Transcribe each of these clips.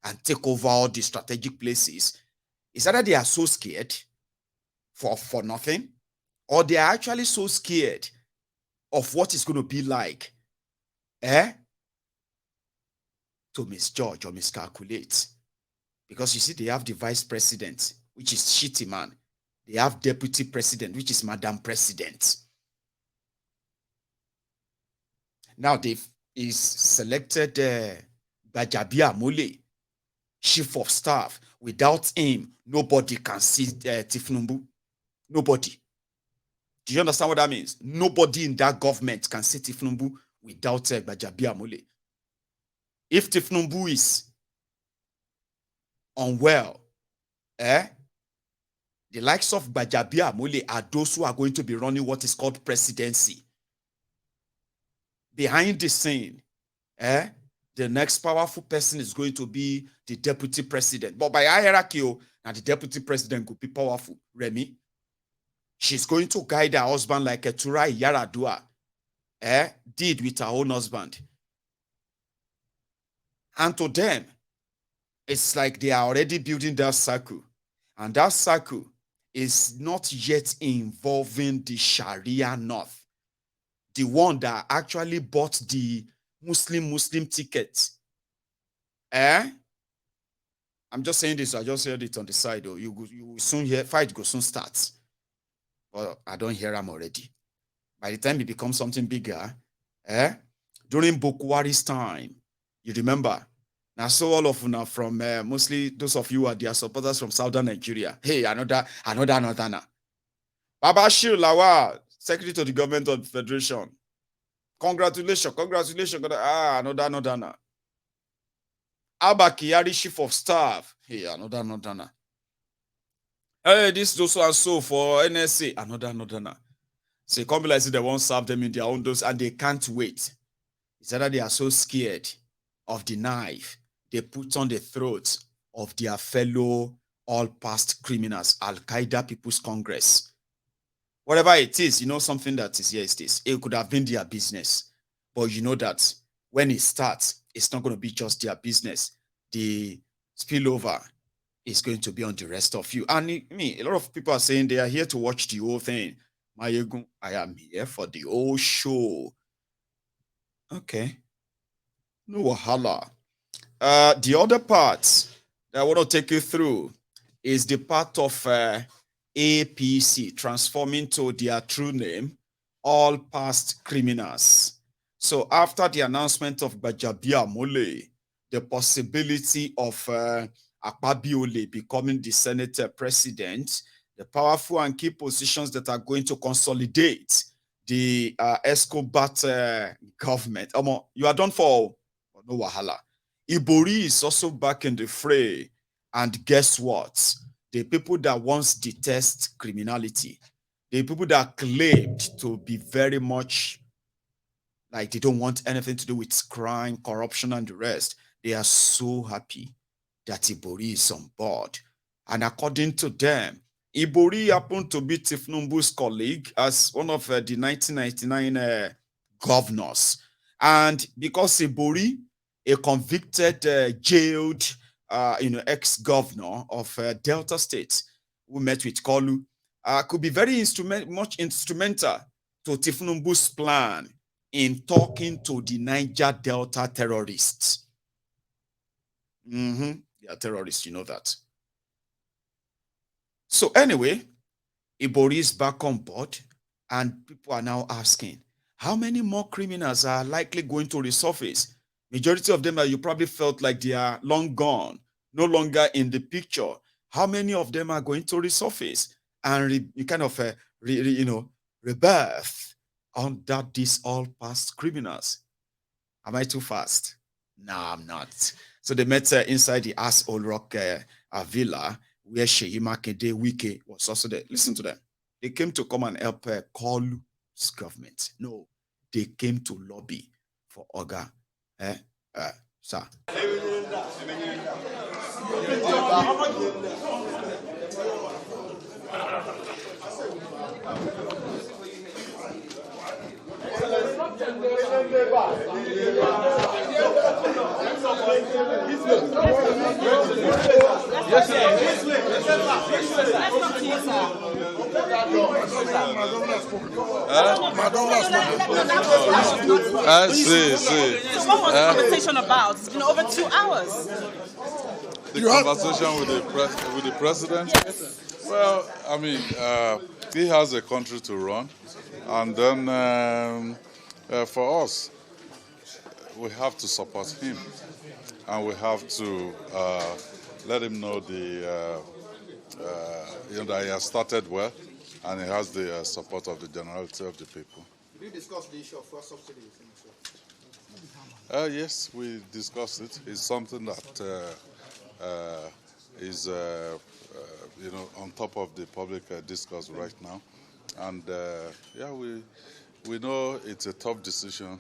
and take over all the strategic places, is either they are so scared for nothing, or they are actually so scared of what it's going to be like to misjudge or miscalculate. Because you see, they have the vice president, which is shitty man. They have deputy president, which is Madam President. Now they've selected Bajabia Mule, chief of staff. Without him, nobody can see Tinubu. Nobody. Do you understand what that means? Nobody in that government can see Tinubu without Bajabia Mule. If Tinubu is unwell, the likes of Bajabia Mule are those who are going to be running what is called presidency. Behind the scene, the next powerful person is going to be the deputy president. But by hierarchy, now the deputy president could be powerful. Remy, she's going to guide her husband like a Turai Yaradua did with her own husband. And to them, it's like they are already building that circle. And that circle is not yet involving the Sharia North. The one that actually bought the Muslim ticket. I'm just saying this. I just heard it on the side. Though. You will soon hear, fight will soon start. But I don't hear them already. By the time it becomes something bigger, during Buhari's time, you remember, now so all of you now from mostly those of you are their supporters from southern Nigeria. Hey, another. Babashir Lawal, Secretary to the Government of the Federation. Congratulations. Another. Abba Kyari, Chief of Staff. Hey, another. Hey, this those and so for NSA. Another. So come like they won't serve them in their own dose and they can't wait. It's either they are so scared of the knife they put on the throats of their fellow all-past criminals, Al-Qaeda People's Congress. Whatever it is, you know something that is, yes, this. It could have been their business. But you know that when it starts, it's not going to be just their business. The spillover is going to be on the rest of you. And a lot of people are saying they are here to watch the whole thing. Mayegun, I am here for the whole show. Okay. No wahala. The other part that I want to take you through is the part of APC transforming to their true name, all past criminals. So after the announcement of Bajabia Mole, the possibility of Akpabiole becoming the Senate president, the powerful and key positions that are going to consolidate the Escobar government. You are done for no wahala. Ibori is also back in the fray. And guess what? The people that once detest criminality, the people that claimed to be very much like they don't want anything to do with crime, corruption, and the rest, they are so happy that Ibori is on board. And according to them, Ibori happened to be Tinubu's colleague as one of the 1999 governors. And because Ibori, a convicted, jailed, ex-governor of Delta State, who met with Kolu, could be very much instrumental to Tinubu's plan in talking to the Niger Delta terrorists. They are terrorists, you know that. So anyway, Ibori is back on board, and people are now asking, how many more criminals are likely going to resurface? Majority of them that you probably felt like they are long gone, no longer in the picture. How many of them are going to resurface and rebirth under these all past criminals? Am I too fast? No, I'm not. So they met inside the Asshole Rock villa where Sheyi Makinde Wike was also there. Listen to them. They came to come and help Kolu's government. No, they came to lobby for Oga. Sir. I see. So what was the conversation about? It's been over 2 hours. The conversation with the president? Yes. Well, I mean, he has a country to run, and then for us, we have to support him, and we have to let him know that he has started well, and he has the support of the generality of the people. Did you discuss the issue of fuel subsidies? Yes, we discussed it. It's something that is on top of the public discourse right now, and we know it's a tough decision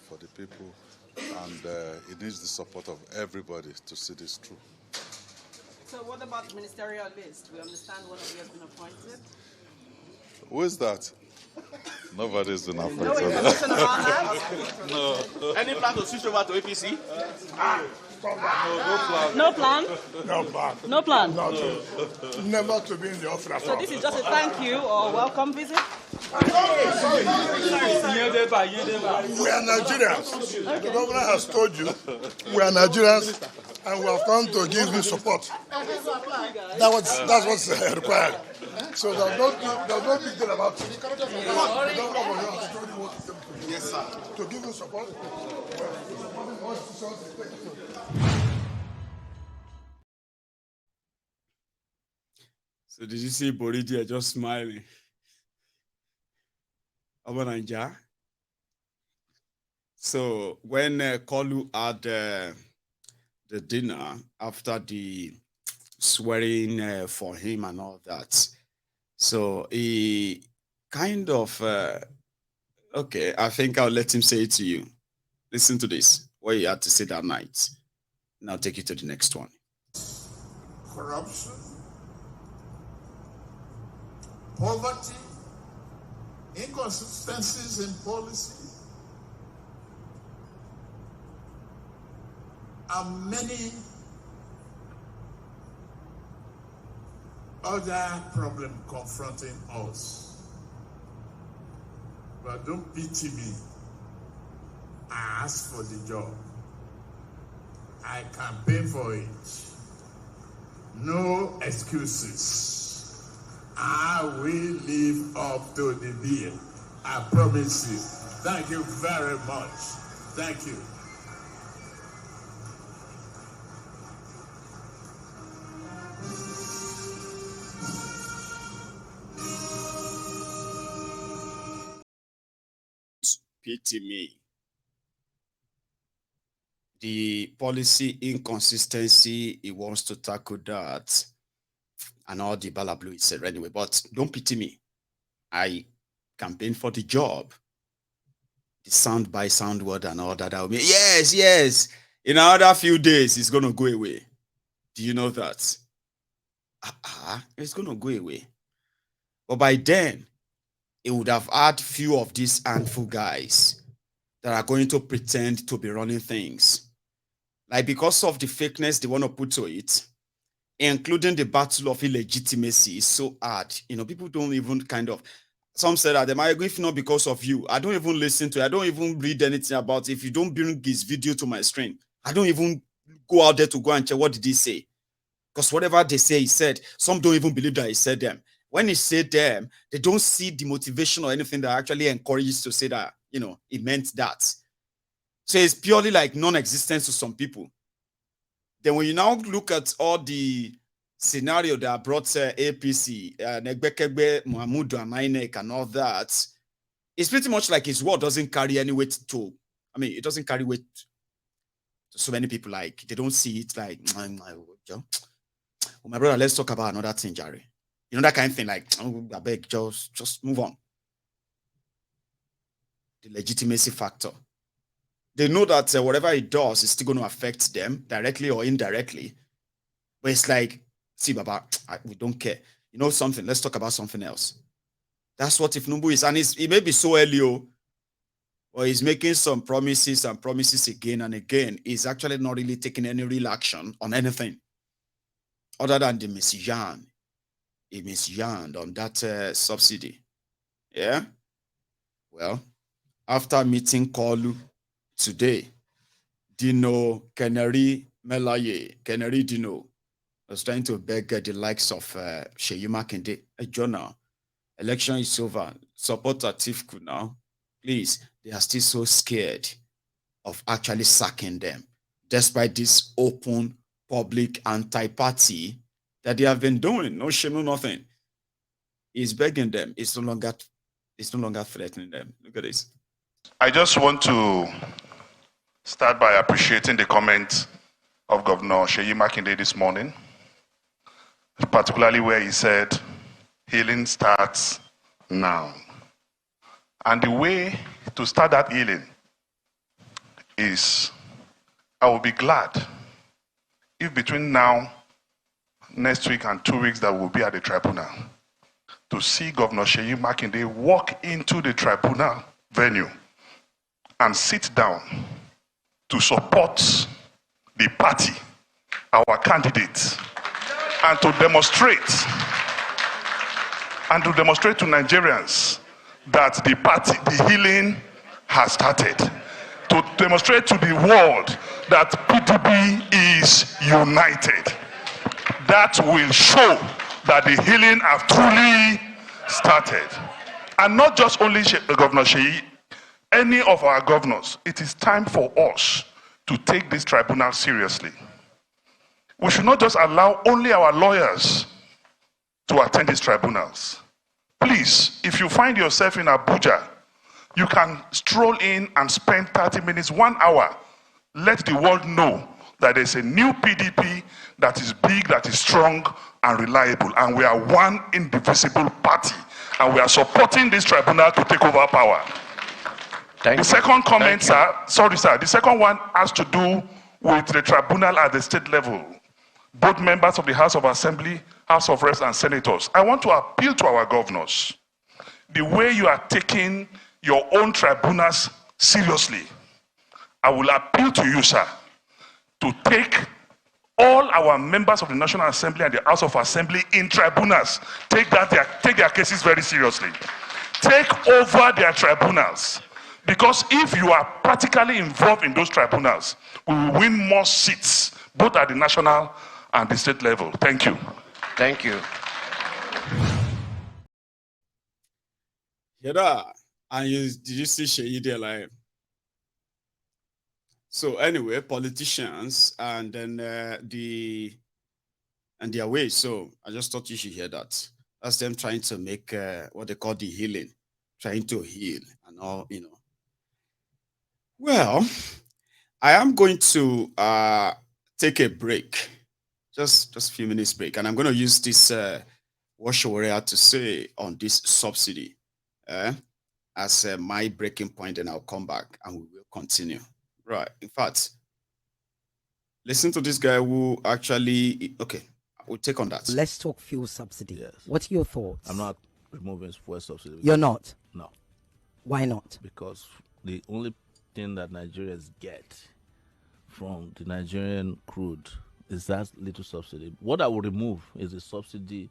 for the people, and it needs the support of everybody to see this through. So what about the ministerial list? We understand one of you has been appointed. Who is that? Nobody's been appointed. No information about that? No. Any plan to switch over to APC? No plan? No plan. No plan? Not never to be in the office. So this is just a thank you or welcome visit? We are Nigerians. The governor has told you we are Nigerians and we have come to give you support. That's what's required. So there's no big deal about it. The governor has told you what yes, sir. To give you support. So did you see Buhari just smiling? Obananja. So when Kolu had the dinner after the swearing for him and all that, so he kind of okay, I think I'll let him say it to you. Listen to this, what he had to say that night. Now I'll take you to the next one. Corruption, poverty, inconsistencies in policy, and many other problems confronting us. But don't pity me. I asked for the job. I campaigned for it. No excuses. I will live up to the bill. I promise you. Thank you very much. Thank you. Pity me. The policy inconsistency, he wants to tackle that and all the balablu he said anyway, but don't pity me. I campaigned for the job. The sound by sound word and all that. I'll be, yes. In another few days, it's going to go away. Do you know that? It's going to go away. But by then, it would have had few of these handful guys that are going to pretend to be running things. Like because of the fakeness they want to put to it, including the battle of illegitimacy is so hard. People don't even some say that they might agree if not because of you. I don't even listen to it. I don't even read anything about it. If you don't bring his video to my screen, I don't even go out there to go and check what did he say. Because whatever they say, he said, some don't even believe that he said them. When he said them, they don't see the motivation or anything that actually encourages to say that, it meant that. So it's purely like non-existence to some people. Then when you now look at all the scenario that brought APC, Negbekegbe, Muhammadu and INEC and all that, it's pretty much like his word doesn't carry any weight it doesn't carry weight to so many people. Like, they don't see it like, my brother, let's talk about another thing, Jerry. That kind of thing, like, I beg, just move on. The legitimacy factor. They know that whatever it does is still going to affect them directly or indirectly. But it's like, see, Baba, we don't care. Something, let's talk about something else. That's what Tinubu is. And it may be so early, or he's making some promises and promises again and again. He's actually not really taking any real action on anything. other than the misyan. He misyanned on that subsidy. Yeah. Well, after meeting Kolu today, Dino Keneri Melaye, Keneri Dino, was trying to beg the likes of Sheyi Makinde, a journal. Election is over. Support Atiku now. Please, they are still so scared of actually sacking them, despite this open public anti-party that they have been doing. No shame, no nothing. He's begging them. It's no longer threatening them. Look at this. I just want to start by appreciating the comment of Governor Sheyi Makinde this morning, particularly where he said, healing starts now. And the way to start that healing is, I will be glad if between now, next week, and 2 weeks that we'll be at the tribunal, to see Governor Sheyi Makinde walk into the tribunal venue and sit down to support the party, our candidate, and to demonstrate to Nigerians that the party, the healing has started. To demonstrate to the world that PDP is united. That will show that the healing has truly started. And not just only Governor Sheyi, any of our governors. It is time for us to take this tribunal seriously. We should not just allow only our lawyers to attend these tribunals. Please, if you find yourself in Abuja, you can stroll in and spend 30 minutes, 1 hour. Let the world know that there's a new PDP that is big, that is strong and reliable, and we are one indivisible party, and we are supporting this tribunal to take over power. The second comment, sir, the second one has to do with the tribunal at the state level. Both members of the House of Assembly, House of Reps, and Senators. I want to appeal to our governors. The way you are taking your own tribunals seriously, I will appeal to you, sir, to take all our members of the National Assembly and the House of Assembly in tribunals. Take their cases very seriously. Take over their tribunals. Because if you are practically involved in those tribunals, we will win more seats, both at the national and the state level. Thank you. Thank you. Yeah, and did you see Sheyi there like? So anyway, politicians and then their way. So I just thought you should hear that. That's them trying to make what they call the healing, trying to heal and all, you know. Well, I am going to take a break, just a few minutes break, and I'm going to use this what Showore had to say on this subsidy as my breaking point, and I'll come back and we will continue. Right. In fact, listen to this guy who actually, okay, we'll take on that. Let's talk fuel subsidy. Yes. What are your thoughts? I'm not removing fuel subsidy. You're not? No. Why not? Because the only thing that Nigerians get from the Nigerian crude is that little subsidy. What I will remove is the subsidy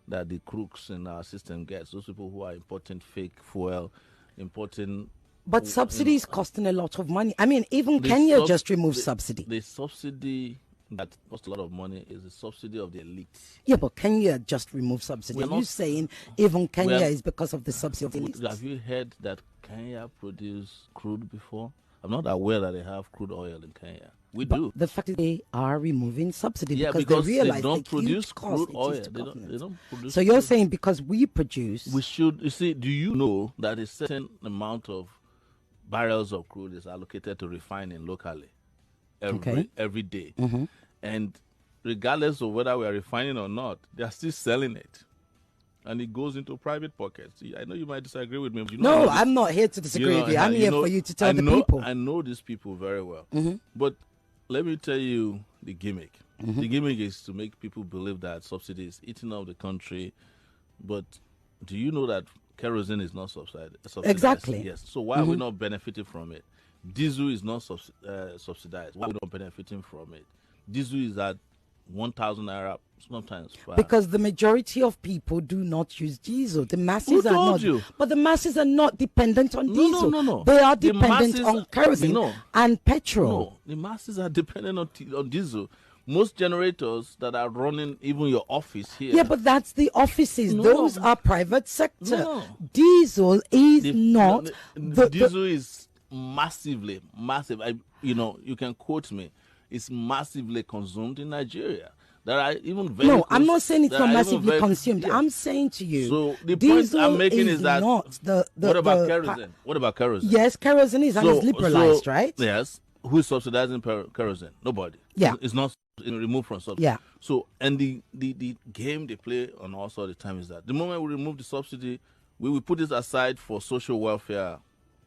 that the crooks in our system get. Those people who are importing fake fuel, importing. But subsidy is costing a lot of money. I mean, even Kenya just removed subsidy. The subsidy that costs a lot of money is the subsidy of the elite. Yeah, but Kenya just removed subsidy. Are you saying even Kenya is because of the subsidy of the elite? Have you heard that Kenya produced crude before? I'm not aware that they have crude oil in Kenya. We do. The fact is they are removing subsidy because they realize they don't the produce crude oil. They don't produce. So you're saying because we produce, we should. You see, do you know that a certain amount of barrels of crude is allocated to refining locally every day, and regardless of whether we are refining or not, they are still selling it. And it goes into private pockets. I know you might disagree with me. But no, I'm not here to disagree with you. I'm here for you to tell the people. I know these people very well. But let me tell you the gimmick. The gimmick is to make people believe that subsidy is eating up the country. But do you know that kerosene is not subsidized? Exactly. Yes. So why are we not benefiting from it? Diesel is not subsidized. Why are we not benefiting from it? Diesel is at 1,000 naira sometimes fast. Because the majority of people do not use diesel. The masses Who are told not. you? But the masses are not dependent on diesel. No. They are The dependent masses- on kerosene and petrol. No, the masses are dependent on diesel. Most generators that are running even your office here. Yeah, but that's the offices. No, Those no. are private sector. No. Diesel is not. Diesel is massive. You can quote me. It's massively consumed in Nigeria. There are even vehicles. No, I'm not saying it's there not are even massively vehicles- consumed. yeah. I'm saying to you, So the point diesel I'm making is that not the what about kerosene? What about kerosene? Yes, kerosene is and it's liberalized, right? Yes. Who is subsidizing kerosene? Nobody. Yeah. It's not removed from subsidy. Yeah. So, and the game they play on us all the time is that the moment we remove the subsidy, we will put it aside for social welfare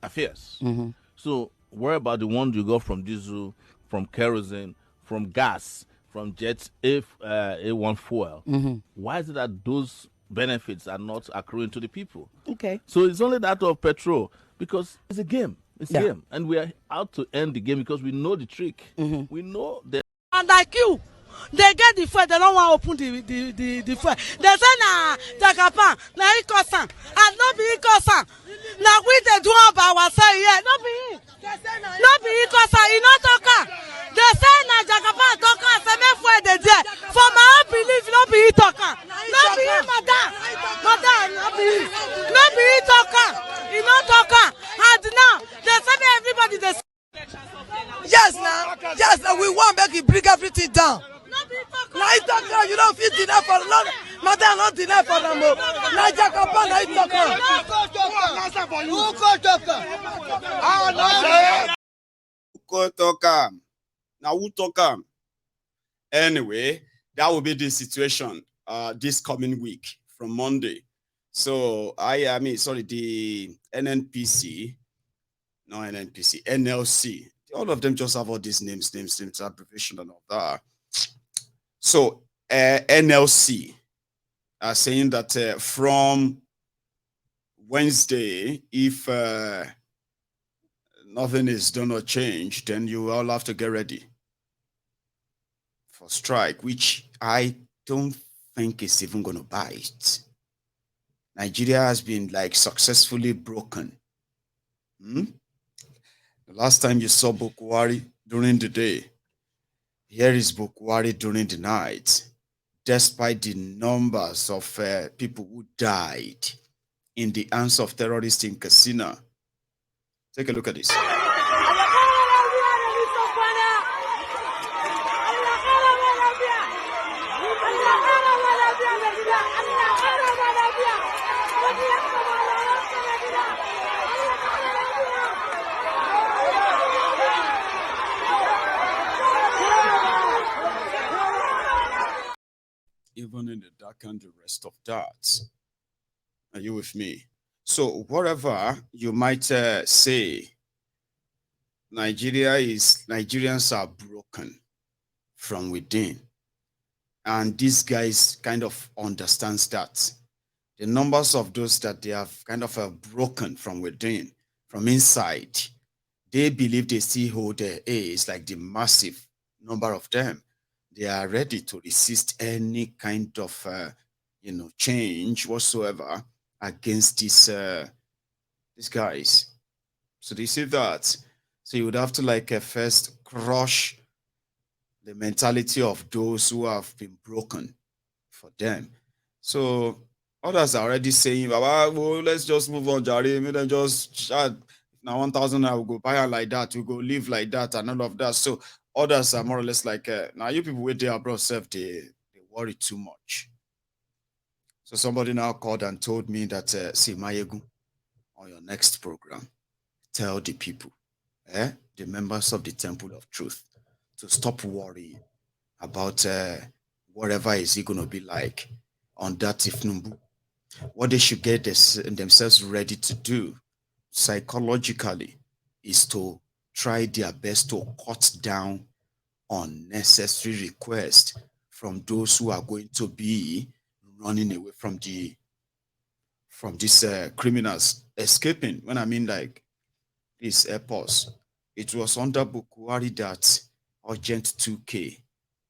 affairs. Mm-hmm. So, worry about the ones you got from diesel, from kerosene, from gas, from jet A1 fuel. Mm-hmm. Why is it that those benefits are not accruing to the people? Okay. So it's only that of petrol because it's a game. It's Yeah. a game. And we are out to end the game because we know the trick. Mm-hmm. We know the And like you, they get the fuel, they don't want to open the fuel. They say na Jagaban, na Ikosan, and no be Ikosan. Now we they do all by ourselves here. No be it. No be Ikosan, he not talk. They say na Jagaban talk, say me fuel they there. For my own belief, no be it talk. No be it, madam. No be it. No be it talk. He not talk. And now, they say me everybody they Yes, now we want make you bring everything down. Now it talk you don't feel deny for Lord. Madam not deny for them. Now Jagaban now it talk. Now who talk? Anyway, that will be the situation this coming week from Monday. So the NNPC, no NNPC, NLC. All of them just have all these names, abbreviation and all that. So NLC are saying that from Wednesday, if nothing is done or changed, then you all have to get ready for strike, which I don't think is even going to bite. Nigeria has been successfully broken. The last time you saw Buhari during the day, here is Buhari during the night, despite the numbers of people who died in the hands of terrorists in Katsina. Take a look at this. Even in the dark and the rest of that. Are you with me? So whatever you might say, Nigerians are broken from within. And these guys kind of understands that. The numbers of those that they have kind of broken from within, from inside, they believe they still hold their A's, like the massive number of them. They are ready to resist any kind of, change whatsoever against these guys. So they see that. So you would have to first crush the mentality of those who have been broken for them. So others are already saying, well, let's just move on, Jari. Maybe then just chat. Now 1,000 I will go buy her like that. We go live like that and all of that. So others are more or less now you people with their abroad self, they worry too much. So somebody now called and told me that, see, Mayegu, on your next program, tell the people, the members of the Temple of Truth, to stop worrying about whatever is it going to be like on that Tinubu. What they should get themselves ready to do psychologically is to try their best to cut down unnecessary requests from those who are going to be running away from these criminals escaping. When I mean these airports, it was under Buhari that Urgent 2K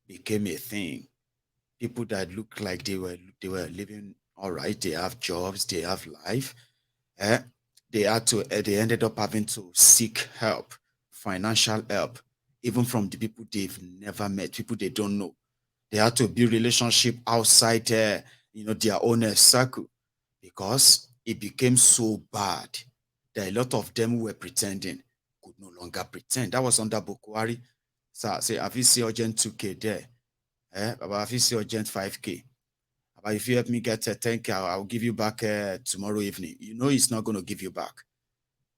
became a thing. people that look like they were living all right. They have jobs, they have life. Eh? They ended up having to seek help, financial help, even from the people they've never met, people they don't know. They had to build relationship outside, their own circle, because it became so bad that a lot of them who were pretending could no longer pretend. That was under Buhari. So say, have you seen urgent 2K there? About have you seen urgent 5K? About if you help me get a 10K, I'll give you back tomorrow evening. You know it's not going to give you back.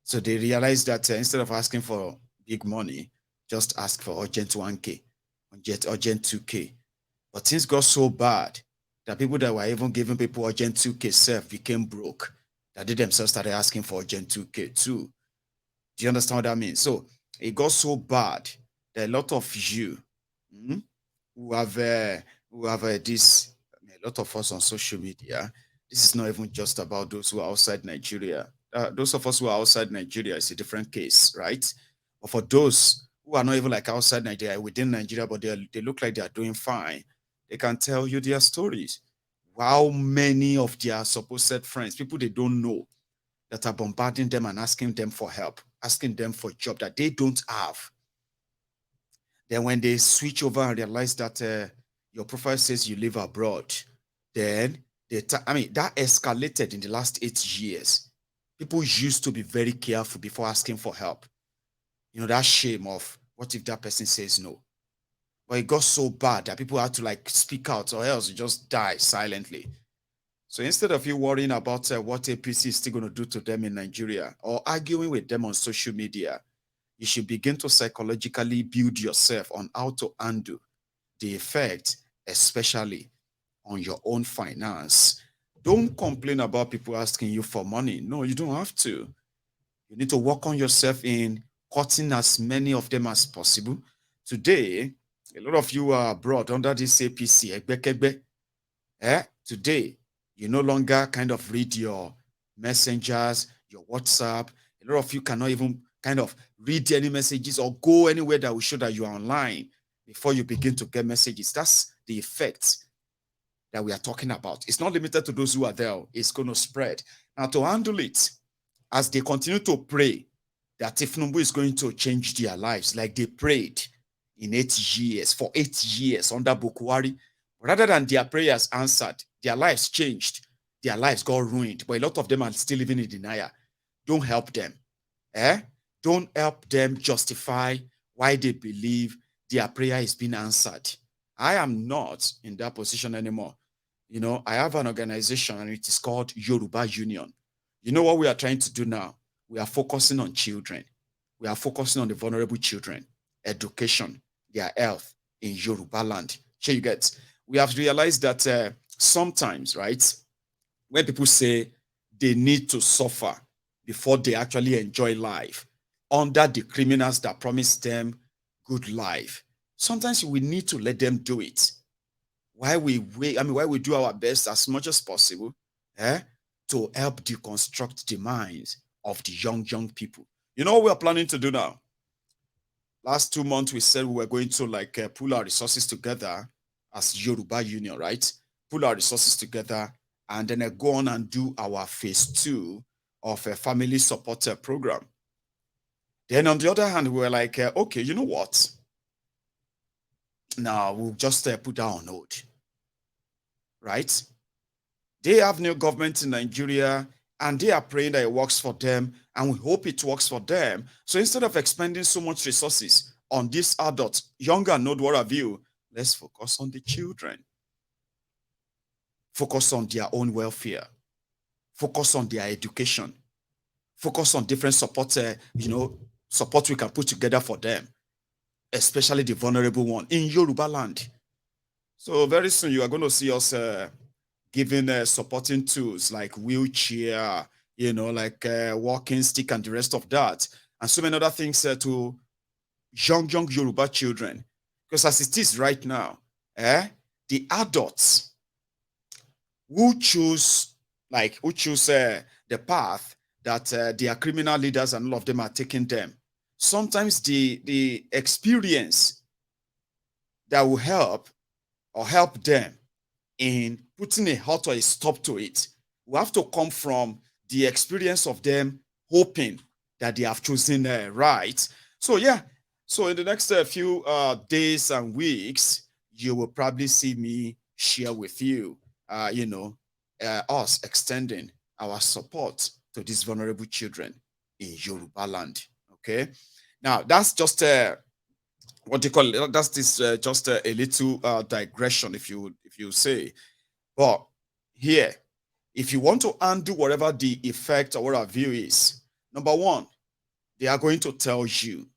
So they realized that instead of asking for big money, just ask for urgent 1K, urgent 2K. But things got so bad that people that were even giving people urgent 2K self became broke, that they themselves started asking for urgent 2K too. Do you understand what that means? So it got so bad that a lot of you who have this, a lot of us on social media, this is not even just about those who are outside Nigeria. Those of us who are outside Nigeria is a different case, right? But for those who are not even like outside Nigeria, within Nigeria, but they look like they are doing fine, they can tell you their stories. How many of their supposed friends, people they don't know, that are bombarding them and asking them for help, asking them for a job that they don't have. Then when they switch over and realize that your profile says you live abroad, then that escalated in the last 8 years. People used to be very careful before asking for help. You know, that shame of what if that person says no? But it got so bad that people had to like speak out, or else you just die silently. So instead of you worrying about what APC is still going to do to them in Nigeria, or arguing with them on social media, you should begin to psychologically build yourself on how to handle the effect, especially on your own finance. Don't complain about people asking you for money. No, you don't have to. You need to work on yourself in cutting as many of them as possible. Today, a lot of you are abroad under this APC. Today, you no longer kind of read your messengers, your WhatsApp. A lot of you cannot even kind of read any messages or go anywhere that will show that you are online before you begin to get messages. That's the effect that we are talking about. It's not limited to those who are there. It's going to spread. Now, to handle it, as they continue to pray that if Tinubu is going to change their lives, like they prayed in 8 years, for 8 years under Buhari, rather than their prayers answered, their lives changed, their lives got ruined. But a lot of them are still living in denial. Don't help them. Don't help them justify why they believe their prayer is being answered. I am not in that position anymore. You know, I have an organization and it is called Yoruba Union. You know what we are trying to do now? We are focusing on children. We are focusing on the vulnerable children, education, their health in Yoruba land. Sure, you get. We have realized that sometimes, right, when people say they need to suffer before they actually enjoy life under the criminals that promise them good life, sometimes we need to let them do it. Why we do our best as much as possible, to help deconstruct the minds of the young people. You know what we are planning to do now? Last 2 months, we said we were going to pull our resources together as Yoruba Union, right? Pull our resources together and then go on and do our phase 2 of a family support program. Then on the other hand, we were like, okay, you know what? Now we'll just put that on hold, right? They have new government in Nigeria and they are praying that it works for them, and we hope it works for them. So instead of expending so much resources on these adults, young and old, what have you, let's focus on the children. Focus on their own welfare. Focus on their education. Focus on different support, support we can put together for them, especially the vulnerable one in Yoruba land. So very soon you are going to see us giving supporting tools like wheelchair, walking stick and the rest of that, and so many other things to young Yoruba children. Because as it is right now, the adults who choose the path that their criminal leaders and all of them are taking them, sometimes the experience that will help them in putting a halt or a stop to it will have to come from the experience of them hoping that they have chosen right. So yeah, so in the next few days and weeks, you will probably see me share with you, us extending our support to these vulnerable children in Yoruba land. Okay, now that's just what do you call it? That's this just a little digression, if you say. But here, if you want to undo whatever the effect or what our view is, number one, they are going to tell you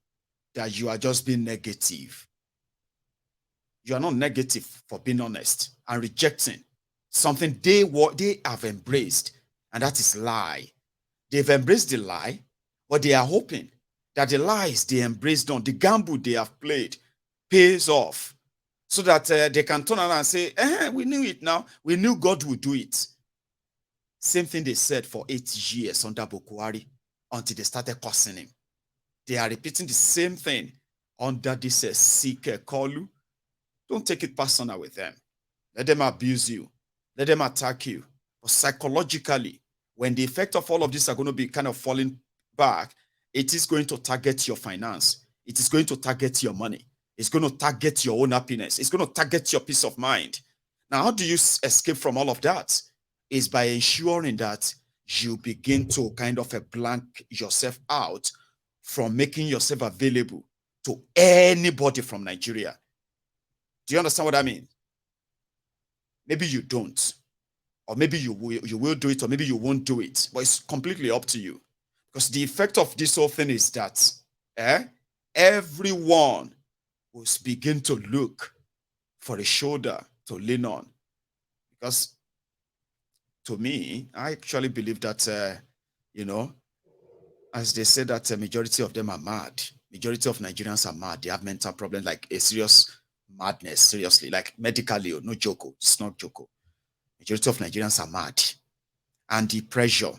that you are just being negative. You are not negative, for being honest, and rejecting something they have embraced, and that is lie. They've embraced the lie, but they are hoping that the lies they embraced on the gamble they have played pays off, so that they can turn around and say, we knew it now. We knew God would do it. Same thing they said for 8 years under Buhari until they started cursing him. They are repeating the same thing under this sick Kolu. Don't take it personal with them. Let them abuse you. Let them attack you. But psychologically, when the effect of all of this are going to be kind of falling back, it is going to target your finance. It is going to target your money. It's going to target your own happiness. It's going to target your peace of mind. Now, how do you escape from all of that? Is by ensuring that you begin to kind of blank yourself out from making yourself available to anybody from Nigeria. Do you understand what I mean? Maybe you don't, or maybe you will do it, or maybe you won't do it, but it's completely up to you. Because the effect of this whole thing is that everyone will begin to look for a shoulder to lean on. Because to me, I actually believe that, as they say that a majority of them are mad. Majority of Nigerians are mad. They have mental problems, like a serious madness, seriously, like medically, no joke. It's not joke. Majority of Nigerians are mad. And the pressure,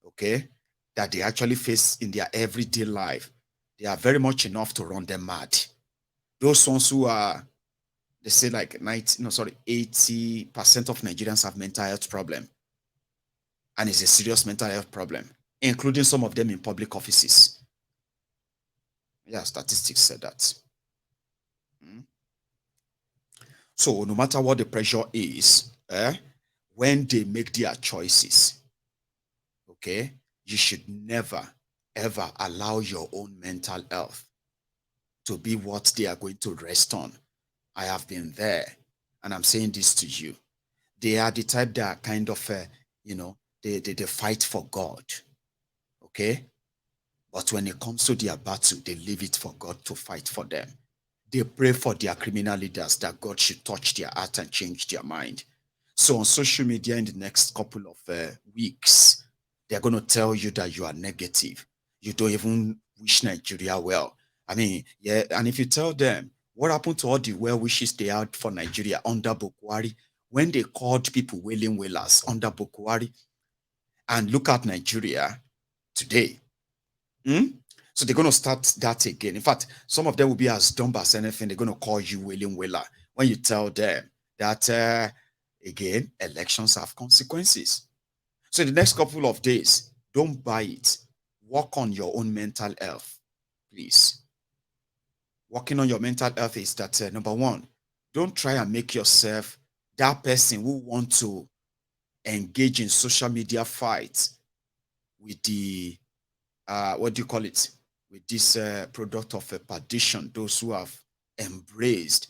okay, that they actually face in their everyday life, they are very much enough to run them mad. Those ones who are, they say like 80% of Nigerians have mental health problem. And it's a serious mental health problem, including some of them in public offices. Yeah, statistics said that. So no matter what the pressure is, when they make their choices, okay, you should never, ever allow your own mental health to be what they are going to rest on. I have been there, and I'm saying this to you. They are the type that are kind of, they fight for God, okay? But when it comes to their battle, they leave it for God to fight for them. They pray for their criminal leaders that God should touch their heart and change their mind. So on social media in the next couple of weeks, they're going to tell you that you are negative. You don't even wish Nigeria well. I mean, yeah, and if you tell them, what happened to all the well wishes they had for Nigeria under Buhari, when they called people wailing wailers under Buhari, and look at Nigeria today. So they're going to start that again. In fact, some of them will be as dumb as anything. They're going to call you wailing wailer when you tell them that, again, elections have consequences. So in the next couple of days, don't buy it. Work on your own mental health, please. Working on your mental health is that, number one, don't try and make yourself that person who wants to engage in social media fights with the, what do you call it? With this product of perdition, those who have embraced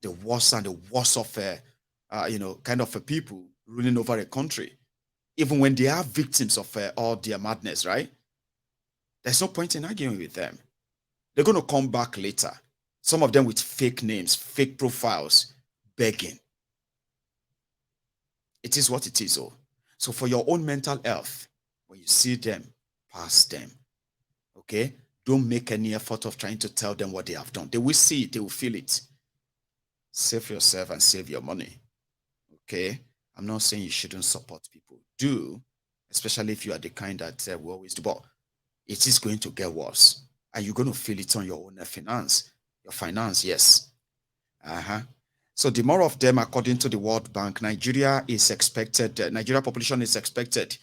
the worst and the worst of, kind of people ruling over a country, even when they are victims of all their madness, right? There's no point in arguing with them. They're going to come back later. Some of them with fake names, fake profiles, begging. It is what it is. Oh. So for your own mental health, when you see them, pass them. Okay? Don't make any effort of trying to tell them what they have done. They will see it. They will feel it. Save yourself and save your money. Okay? I'm not saying you shouldn't support people. Do, especially if you are the kind that we always do. But it is going to get worse. And you're going to feel it on your own finance. Your finance, yes. So the more of them, according to the World Bank, Nigeria population is expected,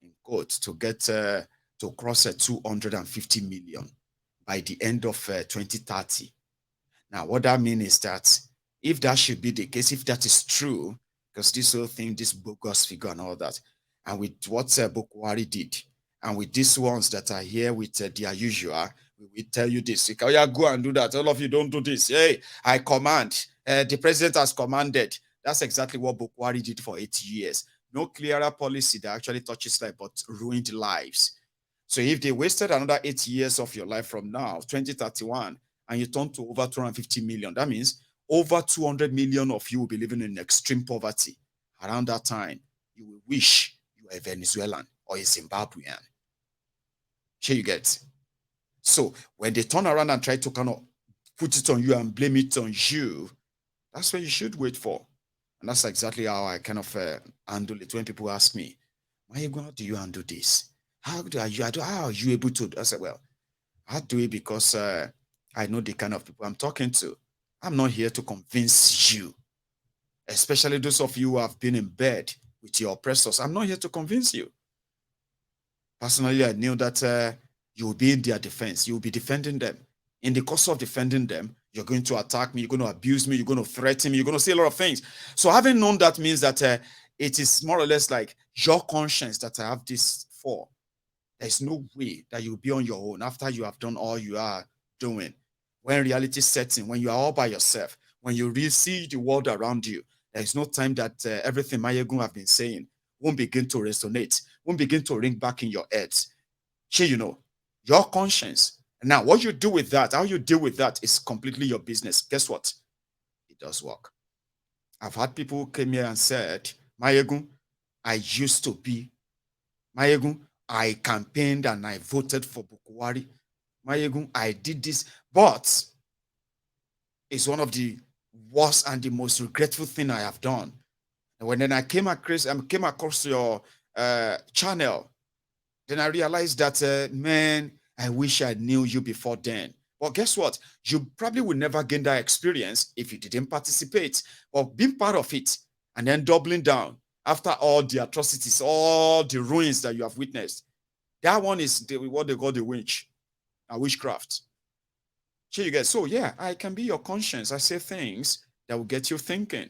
in quotes, to get to cross 250 million by the end of 2030. Now, what that means is that if that should be the case, if that is true, because this whole thing, this bogus figure and all that, and with what Buhari did, and with these ones that are here with their usual, we tell you this. You can go and do that. All of you don't do this. Hey, I command. The president has commanded. That's exactly what Buhari did for 8 years. No clearer policy that actually touches life, but ruined lives. So if they wasted another 8 years of your life from now, 2031, and you turn to over 250 million, that means over 200 million of you will be living in extreme poverty. Around that time, you will wish you were a Venezuelan or a Zimbabwean. Here you get. So when they turn around and try to kind of put it on you and blame it on you, that's what you should wait for. And that's exactly how I kind of handle it when people ask me, how do you handle this? How are you able to? I said, well, I do it because I know the kind of people I'm talking to. I'm not here to convince you, especially those of you who have been in bed with your oppressors. I'm not here to convince you. Personally, I knew that you will be in their defense. You will be defending them. In the course of defending them, you're going to attack me, you're going to abuse me, you're going to threaten me, you're going to say a lot of things. So having known that means that it is more or less like your conscience that I have this for. There's no way that you'll be on your own after you have done all you are doing. When reality sets in, when you are all by yourself, when you really see the world around you, there's no time that everything Mayegun have been saying won't begin to resonate, won't begin to ring back in your heads. You know, your conscience. Now, what you do with that, how you deal with that is completely your business. Guess what? It does work. I've had people who came here and said, Mayegun, I used to be. Mayegun, I campaigned and I voted for Buhari. Mayegun, I did this. But it's one of the worst and the most regretful thing I have done. And when then I came across your channel, then I realized that, man, I wish I knew you before then. But guess what? You probably would never gain that experience if you didn't participate. But being part of it and then doubling down after all the atrocities, all the ruins that you have witnessed, that one is what they call the witchcraft. Here you get. So yeah, I can be your conscience. I say things that will get you thinking.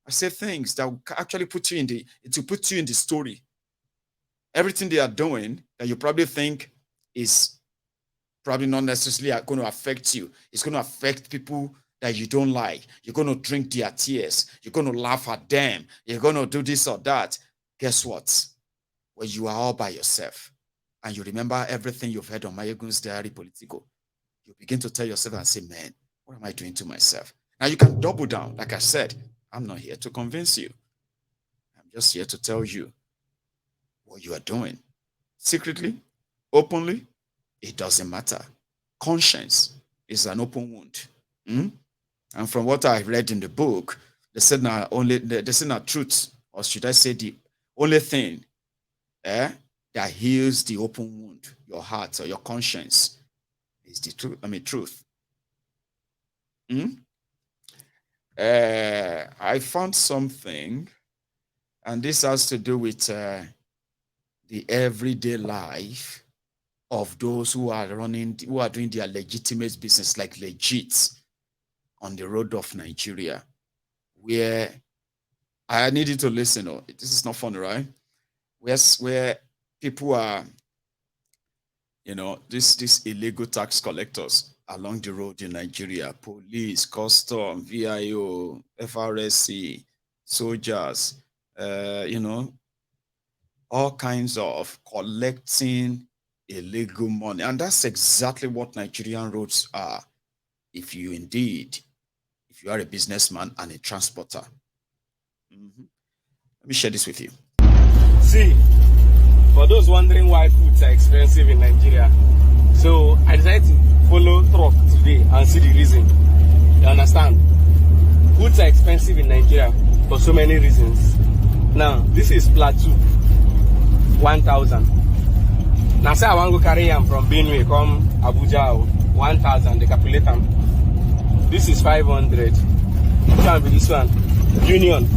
I say things that will actually put you in the story. Everything they are doing that you probably think is probably not necessarily going to affect you. It's going to affect people that you don't like. You're going to drink their tears. You're going to laugh at them. You're going to do this or that. Guess what? When you are all by yourself and you remember everything you've heard on Mayegun's Diary Politico, you begin to tell yourself and say, man, what am I doing to myself? Now you can double down. Like I said, I'm not here to convince you. I'm just here to tell you what you are doing. Secretly, openly, it doesn't matter. Conscience is an open wound. And from what I read in the book, they said not truth, or should I say the only thing that heals the open wound, your heart or your conscience, is the truth. Truth. I found something, and this has to do with the everyday life of those who are doing their legitimate business, like legit, on the road of Nigeria, where I need you to listen. Oh, this is not funny, right? Where people are, these illegal tax collectors along the road in Nigeria, police, custom, VIO, FRSC, soldiers, all kinds of collecting illegal money. And that's exactly what Nigerian roads are. If you are a businessman and a transporter. Let me share this with you. See, for those wondering why foods are expensive in Nigeria, so I decided to follow truck today and see the reason. You understand? Foods are expensive in Nigeria for so many reasons. Now, this is plateau, 1,000. Now say I want to go carry him from Benue, come Abuja, 1,000, they calculate them. This is 500. This one be this one. Union.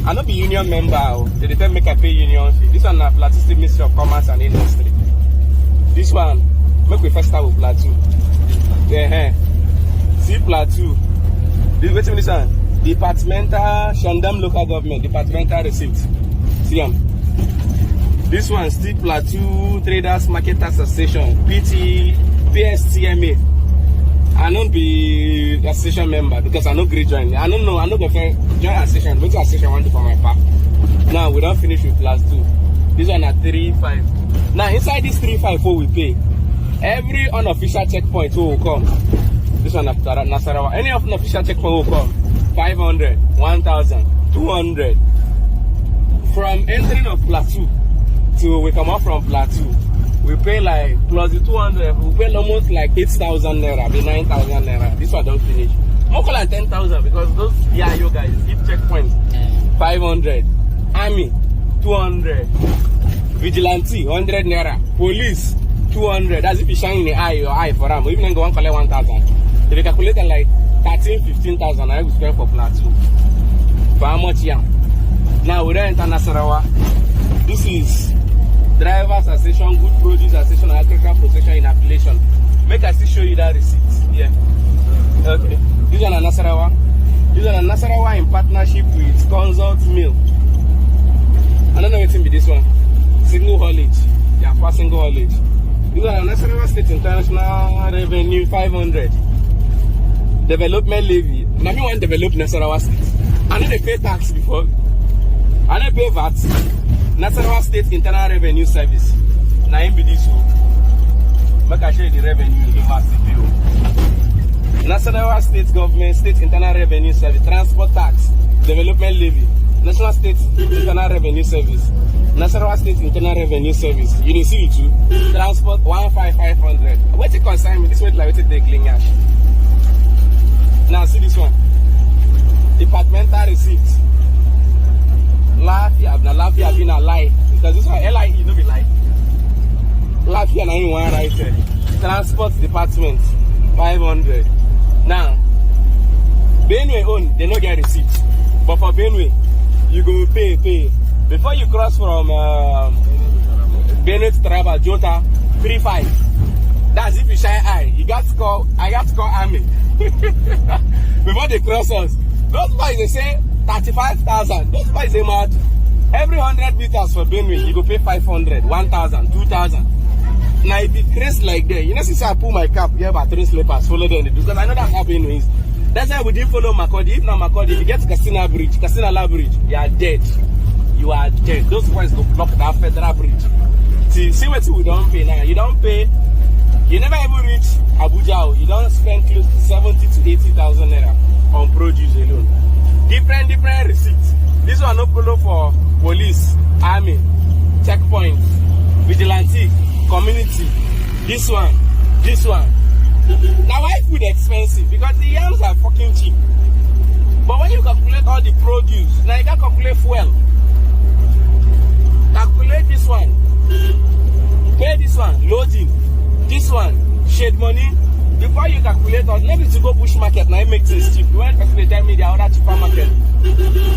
I not be union member. They tell make I pay union fee. This one na Plateau State Ministry of Commerce and Industry. This one, make we first start with Plateau. Yeah, see Plateau. Wait a minute, Departmental Shandam Local Government, Departmental Receipt. See them. This one still Plateau Traders Marketers Association, PSTMA. I don't be association member because I no grade join. I don't know. I no go join association. Which association I want to for my part? Now we don't finish with class 2. This one at 3.5. Now inside this 3.54 we pay. Every unofficial checkpoint will come. This one after Nasarawa. Any unofficial checkpoint will come. 500, 1,000, 200. From entering of Plateau to we come out from Plateau, we pay like plus the 200. We pay almost like 8,000 naira, be 9,000 naira. This one don't finish. More than 10,000 because those you guys hit checkpoints. 500. Army 200. Vigilante 100 naira. Police 200. That's if you shine in the eye, your eye for them. Even then go and collect 1,000. If you calculate like 13,000-15,000, I will spend for Plateau. For how much here? Now we don't enter Nasarawa. This is Drivers Association, Good Produce Association, Agricultural Protection in Appellation. Make I still show you that receipt. Yeah. Okay. This one is Nasarawa. This one is Nasarawa in partnership with Consult Mill. I don't know what to be this one. Single haulage. Yeah, for single haulage. This one is Nasarawa State International Revenue 500. Development levy. Now me want to develop Nasarawa State. I know they pay tax before. I know pay VAT. Nasarawa State Internal Revenue Service. Now in this one. Make I show you the revenue in VAT CPO. Nasarawa State Government State Internal Revenue Service. Transport tax. Development levy. National State Internal Revenue Service. Nasarawa State Internal Revenue Service. You don't see it too. Transport 15500. What it concern me? This way like what they clean cash. Now see this one. Departmental receipt. Lafia been a lie. Because this one LIE no be lie. Lafia na in one right there. Transport Department 500. Now Benue own they no get receipt. But for Benue, you go pay. Before you cross from Benue to Taraba, Jota 3.5. That's if you shine eye. I got to call army. Before they cross us, those boys they say 35,000. Those boys they mad. Every 100 meters for Benue, you go pay 500, 1,000, 2,000. Now if it crazy like that, you know since I pull my cap, you have about 3 slippers, follow them because I know that's how Benue is. That's why we didn't follow Makodi. If not Makodi, if you get to Casina Bridge, you are dead. You are dead. Those boys go block that federal bridge. See what we don't pay now. You don't pay. You never ever reach Abuja. You don't spend close to 70 to 80,000 naira on produce alone. Different receipts. This one no follow for police, army, checkpoint, vigilante, community. This one. Now why food expensive? Because the yams are fucking cheap. But when you calculate all the produce, now you can calculate fuel. Calculate this one. Pay this one, loading. This one, shade money. Before you calculate all, maybe to go bush market, now it makes it cheap. You want to tell me the other cheaper market.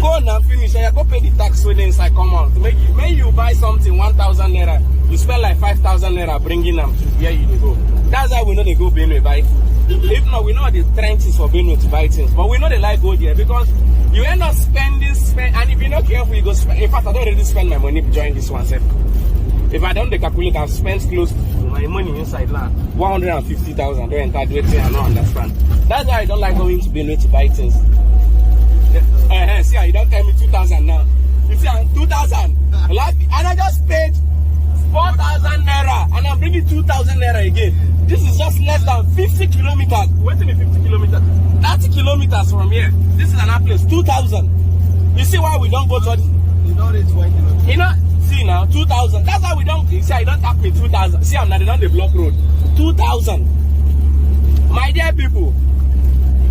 Go now, finish, and you go pay the tax when inside come out. When you buy something 1,000 naira, you spend like 5,000 naira bringing them to where you go. That's why we know they go Benue buy food. If not, we know the trenches for Benue to buy things. But we know they like go there because you end up spending, and if you're not careful, you go spend. In fact, I don't really spend my money to join this one, sir. If I don't calculate, I've spent close to my money inside land. 150,000. Don't enter do it, I don't understand. That's why I don't like going to Benue to buy things. See, you don't tell me 2,000 now. You see, 2,000. And I just paid 4,000 naira, and I'm bringing 2,000 naira again. This is just less than 50 kilometers. Wait till 50 kilometers. 30 kilometers from here. This is another place. 2,000. You see why we don't go to? You don't reach 1 kilometer. You know. See now, 2,000. That's why we don't. You see, I don't tap me 2,000. See, I'm not on the block road. 2,000. My dear people,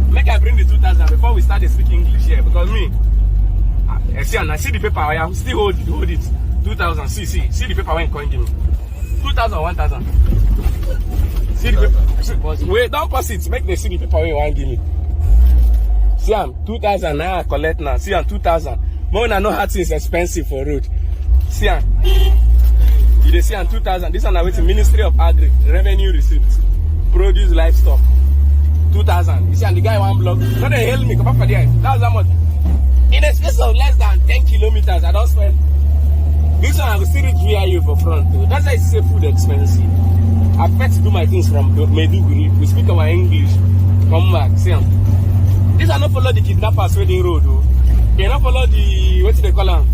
make I bring the 2,000 before we start speaking English here. Because me, I see the paper. I am still hold it. 2,000. See the paper when coin give me. 2,000, 1,000. See the paper. Wait, don't pass it. Make the see the paper when you want give me. See, 2,000 now I collect now. See, 2,000. More than I know how things expensive for road. See, you dey see 2,000. This one I wait to Ministry of Agri, Revenue Receipts, Produce Livestock. 2,000. You see, and the guy one block. No, they hail me. Come up for there. That's how much. In a space of less than 10 kilometers, I don't spend. This one I will still reach VIU for front too. That's why it's say food expensive. I prefer to do my things from Meduguri. We speak our English. Come back. See, this are not follow the kidnappers where they road. They not follow the what do they call them?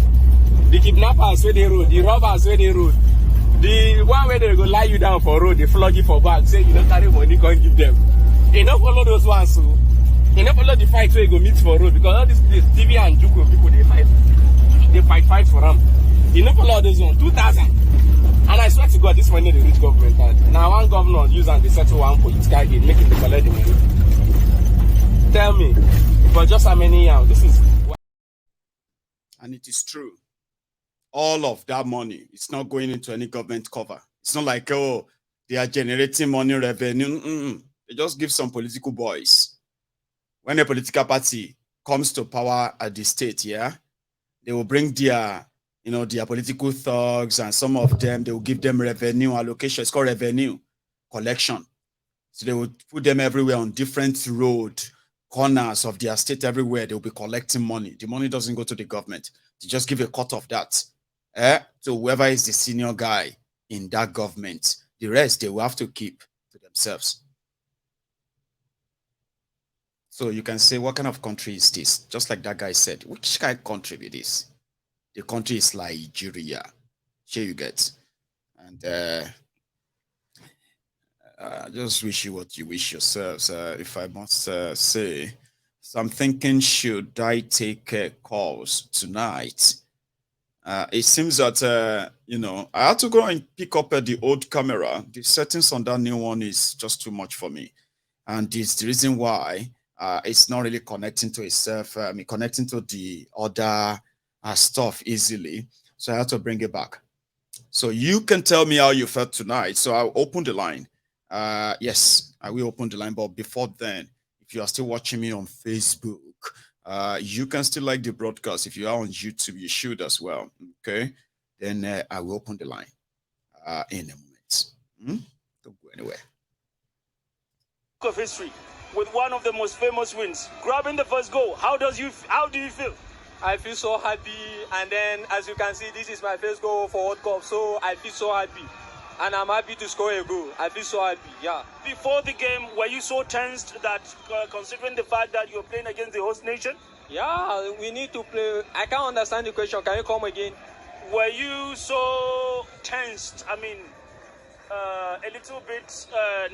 The kidnappers where they road, the robbers where they road. The one where they go lie you down for road, they flog you for back, say you don't carry money, can't give them. They not follow those ones, so they not follow the fight where you go meet for road because all these TV and Juku people they fight for them. They not follow those ones. 2,000. And I swear to God, this money they reach government. Now one governor use and they settle one political aid, making the collect the money. Tell me, for just how many years? This is. And it is true. All of that money, it's not going into any government cover. It's not like, oh, they are generating money revenue. They just give some political boys. When a political party comes to power at the state, yeah, they will bring their, their political thugs, and some of them, they will give them revenue allocation. It's called revenue collection. So they will put them everywhere on different road corners of their state everywhere. They will be collecting money. The money doesn't go to the government. They just give a cut of that. So whoever is the senior guy in that government, the rest they will have to keep to themselves. So you can say, what kind of country is this? Just like that guy said, which kind of country is this? The country is Nigeria. Here you get. And I just wish you what you wish yourselves, if I must say. So I'm thinking, should I take calls tonight? It seems that, I had to go and pick up the old camera. The settings on that new one is just too much for me. And it's the reason why it's not really connecting to itself. Connecting to the other stuff easily. So I had to bring it back. So you can tell me how you felt tonight. So I'll open the line. Yes, I will open the line. But before then, if you are still watching me on Facebook, you can still like the broadcast. If you are on YouTube, you should as well. Okay, then I will open the line in a moment. Don't go anywhere. Of history with one of the most famous wins, grabbing the first goal. How do you feel? I feel so happy, and then as you can see, this is my first goal for World Cup, so I feel so happy. And I'm happy to score a goal. I feel so happy, yeah. Before the game, were you so tensed that, considering the fact that you're playing against the host nation? Yeah, we need to play. I can't understand the question. Can you come again? Were you so tensed? A little bit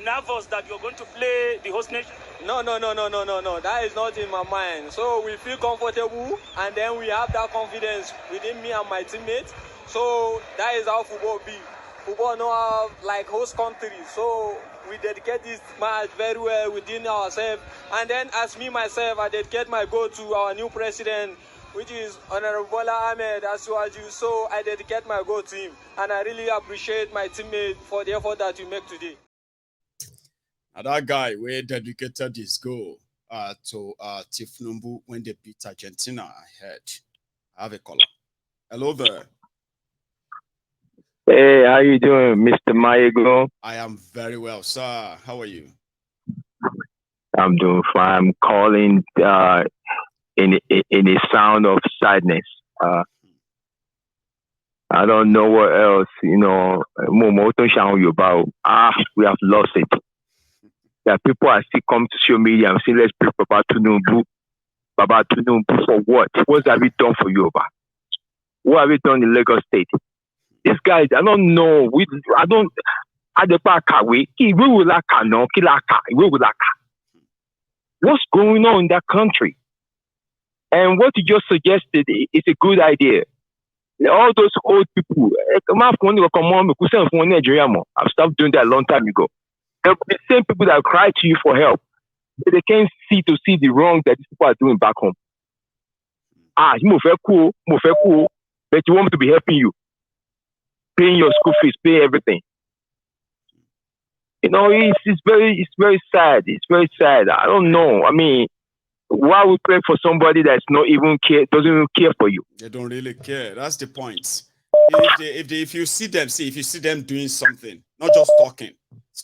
nervous that you're going to play the host nation? No. That is not in my mind. So we feel comfortable, and then we have that confidence within me and my teammates. So that is how football be. Football now have like host countries, so we dedicate this match very well within ourselves. And then as me myself, I dedicate my goal to our new president, which is Honorable Bola Ahmed Asuwaju. So I dedicate my goal to him, and I really appreciate my teammate for the effort that you make today. Now that guy we dedicated his goal to Tinubu when they beat Argentina ahead. I have a caller. Hello there. Hey, how you doing, Mr. Maego? I am very well, sir. How are you? I'm doing fine. I'm calling in a sound of sadness. I don't know what else, we have lost it. That people are still coming to social media and saying, let's pray for Tinubu. Baba Tinubu for what? What have we done for you, Oba? What have we done in Lagos State? This guy, I don't know. What's going on in that country? And what you just suggested is a good idea. All those old people, I've stopped doing that a long time ago. The same people that cry to you for help, but they can't see the wrong that these people are doing back home. You cool, but you want me to be helping you. Paying your school fees, pay everything. It's very sad. It's very sad. I don't know. why we pray for somebody that's not even care, doesn't even care for you? They don't really care. That's the point. If you see them doing something, not just talking,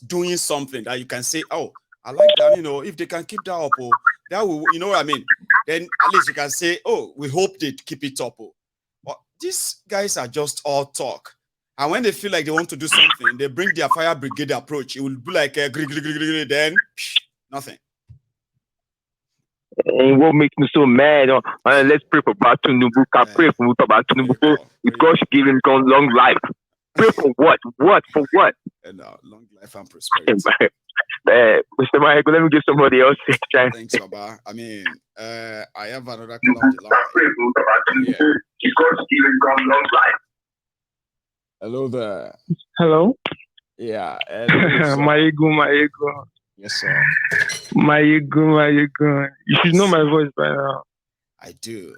doing something that you can say, oh, I like that. If they can keep that up, that will, you know what I mean? Then at least you can say, oh, we hope they keep it up. But these guys are just all talk. And when they feel like they want to do something, they bring their fire brigade approach. It will be like a then nothing. And what makes me so mad? Let's pray for Tinubu. Pray for Tinubu. God should give him long life. Pray for what? What for what? And long life and prosperity. Mr. Michael, let me give somebody else a chance. Thanks, Baba. I mean, I have another call on the line. Yeah. God should give him long life. Hello there. Hello. Yeah. My ego. Yes, sir. My ego. You should know my voice by now. I do.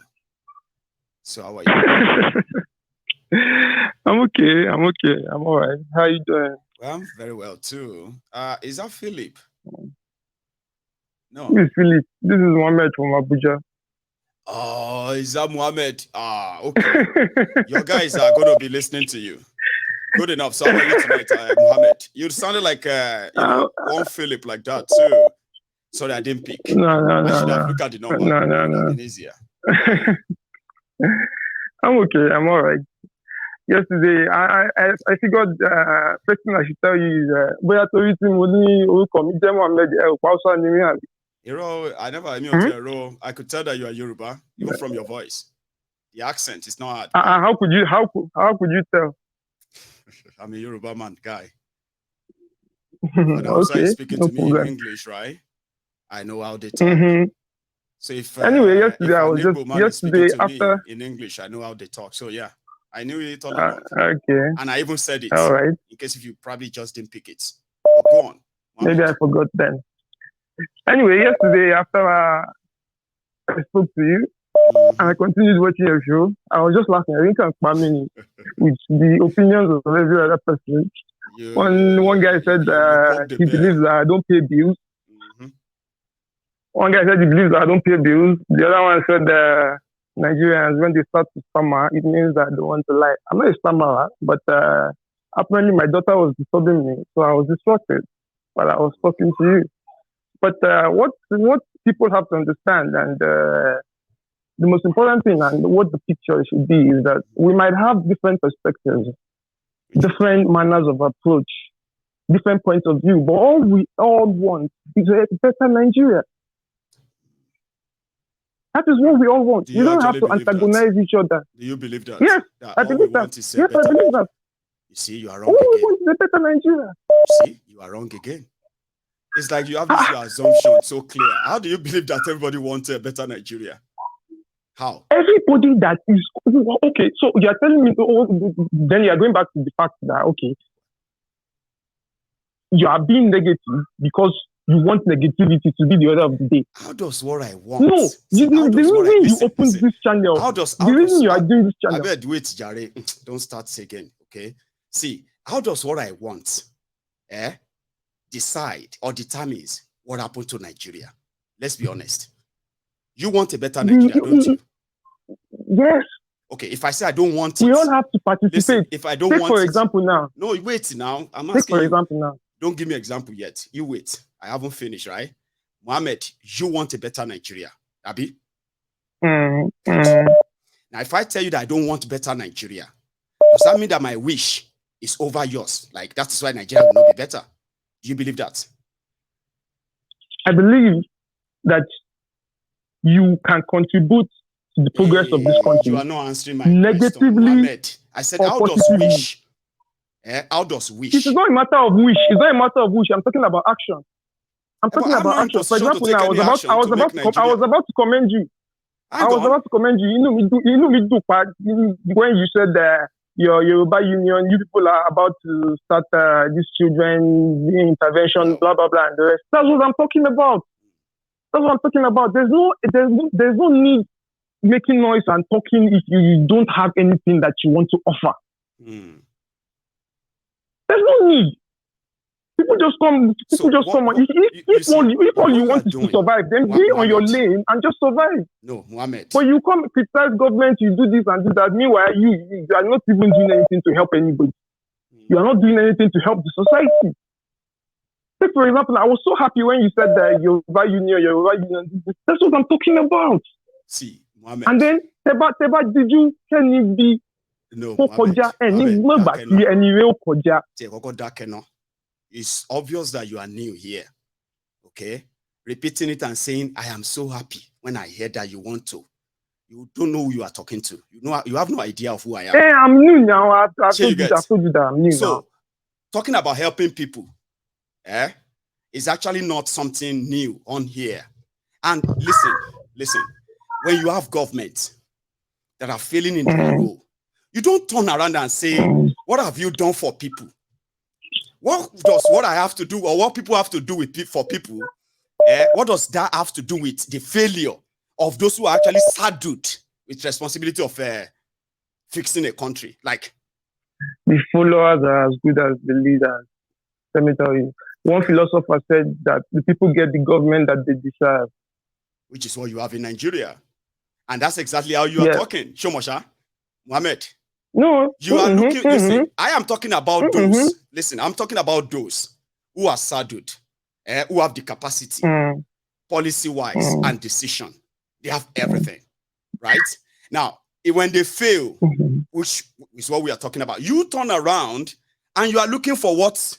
So how are you? I'm okay. I'm all right. How are you doing? Well, I'm very well too. Is that Philip? No. Who is Philip? This is Mohammed from Abuja. Oh, is that Mohammed? Okay. Your guys are going to be listening to you. Good enough. So how are you tonight, Mohammed? You sounded like one Philip like that too. Sorry, I didn't pick. No. I should have looked at the number. No. Easier. I'm okay. I'm all right. Yesterday, I figured first thing I should tell you is where to I never knew I could tell that you are Yoruba, even from your voice. The accent is not hard. How could you tell? I'm a Yoruba man guy. And also Okay, speaking no to me problem. in English, right? I know how they talk. Mm-hmm. So if Anyway, yesterday if I was speaking to after. me in English, I know how they talk. So yeah, I knew it all along. Okay. And I even said it. All right. In case if you probably just didn't pick it. But go on. Maybe I forgot then. Anyway, yesterday after I spoke to you, and I continued watching your show, I was just laughing. I think I'm spamming with the opinions of every other person. One guy said he believes that I don't pay bills. One guy said he believes that I don't pay bills. The other one said Nigerians, when they start to stammer, it means that they want to lie. I'm not a stammerer, but apparently my daughter was disturbing me, so I was distracted while I was talking to you. But what people have to understand, and the most important thing, and what the picture should be, is that we might have different perspectives, different manners of approach, different points of view, but all we all want is a better Nigeria. That is what we all want. We don't have to antagonize each other. Do you believe that? Yes, that I believe that. Yes, I believe that. You see, you are wrong All we again. want is a better Nigeria. You see, you are wrong again. It's like you have this your assumption so clear. How do you believe that everybody wants a better Nigeria? How? Everybody that is okay. So you are telling me, then you are going back to the fact that you are being negative because you want negativity to be the order of the day. How does what I want? No, the reason you opened this channel, the reason you are doing this channel. I bet wait, Jare. Don't start again, okay? See, how does what I want decide or determines what happened to Nigeria? Let's be honest. You want a better Nigeria, don't you? Yes. Okay, if I say I don't want it, we all have to participate. Listen, if I don't want for it, example now. No, wait now. I'm asking for you, example now. Don't give me an example yet. You wait. I haven't finished, right? Mohammed, you want a better Nigeria, Abi? Now, if I tell you that I don't want better Nigeria, does that mean that my wish is over yours? Like, that's why Nigeria will not be better. Do you believe that? I believe that you can contribute to the progress of this country. You are not answering my question, Mohammed. I said, how does wish? How does wish? It is not a matter of wish. It's not a matter of wish. I'm talking about action. I'm talking about action. For example, now, I was about to commend you. I was about to commend you. You know, when you said your Yoruba Union, you people are about to start these children intervention, blah blah blah, and the rest. That's what I'm talking about. That's what I'm talking about. There's no need making noise and talking if you don't have anything that you want to offer. There's no need. People just come. People just come. If all you want is to survive, then be on your lane and just survive. No, Mohammed. But you come criticize government, you do this and do that. Meanwhile, you are not even doing anything to help anybody. You are not doing anything to help the society. Take for example, I was so happy when you said that Yoruba Union. That's what I'm talking about. See, Mohammed. And then Teba, did you can it be? No, it's obvious that you are new here. Okay? Repeating it and saying, I am so happy when I hear that you want to. You don't know who you are talking to. You have no idea of who I am. Hey, I'm new now. I told you that I'm new now. Talking about helping people, is actually not something new on here. And listen, when you have government that are failing in their role, you don't turn around and say, what have you done for people? What does what I have to do or what people have to do for people, what does that have to do with the failure of those who are actually saddled with responsibility of fixing a country? Like, the followers are as good as the leaders. Let me tell you. One philosopher said that the people get the government that they deserve. Which is what you have in Nigeria. And that's exactly how you are talking. Shomosha, Mohammed. No. You are looking, listen, I am talking about those. Listen, I'm talking about those who are saddled, who have the capacity, policy-wise, and decision. They have everything, right? Now, when they fail, which is what we are talking about, you turn around and you are looking for what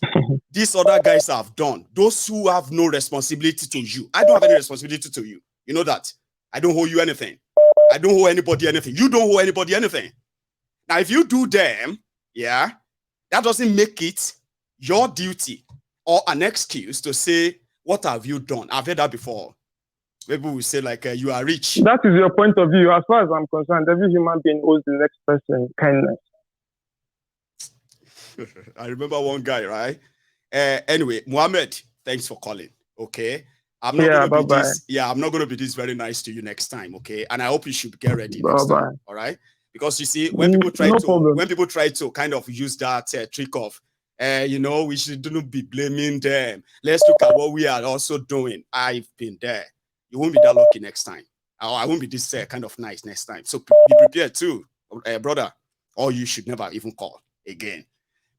these other guys have done. Those who have no responsibility to you. I don't have any responsibility to you. You know that. I don't owe you anything. I don't owe anybody anything. You don't owe anybody anything. Now, if you do them, that doesn't make it your duty or an excuse to say, what have you done? I've heard that before. Maybe we say like, you are rich. That is your point of view. As far as I'm concerned, every human being owes the next person kindness. I remember one guy, right? Anyway, Mohammed, thanks for calling. Okay. I'm not going to be this. Yeah, I'm not going to be this very nice to you next time. Okay. And I hope you should get ready next time. All right. Because you see, when people try to kind of use that trick of, we shouldn't be blaming them. Let's look at what we are also doing. I've been there. You won't be that lucky next time. I won't be this kind of nice next time. So be prepared too, brother. Or you should never even call again.